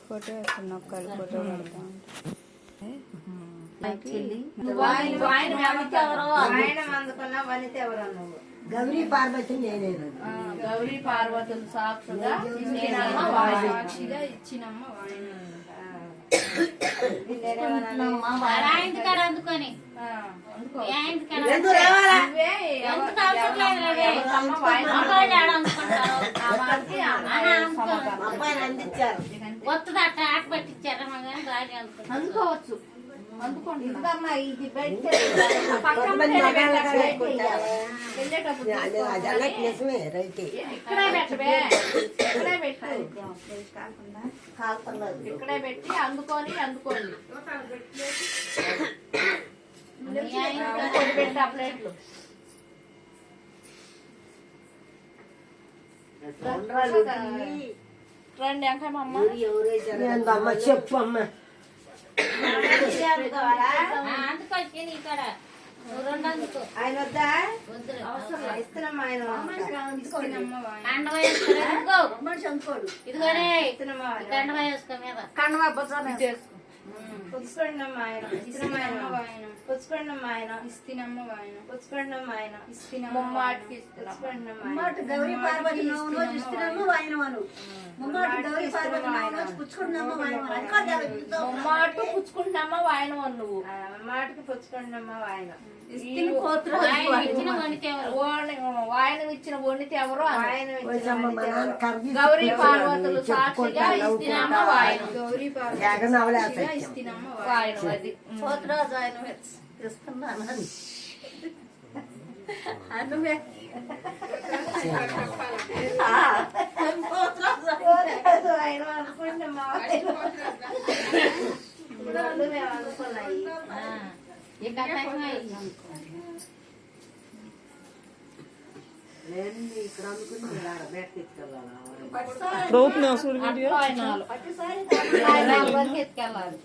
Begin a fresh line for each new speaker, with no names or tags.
photo వేస్తున్నా ఒక్కళ్ళు photo పడతా
గౌరీ పార్వతి నేనే
గౌరీ పార్వతులు సాక్షిగా సాక్షిగా ఇచ్చినమ్మ
అందుకొని వస్తుంది అట్ట ఆట పట్టించారా
అందుకోవచ్చు అందుకోండి ఇది పెడితే
నిజమే రైతే
ఇక్కడే పెట్టవే ఇక్కడే పెట్టు ఇక్కడే పెట్టి అందుకోండి పెట్టి ఆ ప్లేట్లు రండి అంకమ్మ
అమ్మ చెప్పు అమ్మ
ఆయన వద్దా ఇస్తున్నాం ఆయన పుచ్చుకోండమ్మ ఆయన పుచ్చుకోండమ్మ ఆయన ఇస్తున్నమ్మ ఆయన పుచ్చుకోండమ్మ ఆయన ముమ్మాటికి ముమ్మాటి గౌరీ పార్వతి ఇస్తున్నాము వాయనవాను ముమ్మాటి గౌరీ పార్వతి పుచ్చుకుంటున్నాము ముమ్మాటు పుచ్చుకుంటున్నామ్మ వాయనవాను నువ్వు ముమ్మాటికి పుచ్చుకుంటున్నామ్మ వాయన వాయనం ఇచ్చిన వండితే ఎవరు గౌరీ పార్వతులు సాక్షిగా ఇస్తున్నమ్మ వాయన గౌరీ పార్వతి ఇస్తున్నమ్మ వాయన అది పోతురాజు ఆయన ఇస్తున్నాను అనువే ఆయన అనుకుంటున్నామా
ఎత్తుకెళ్ళాలి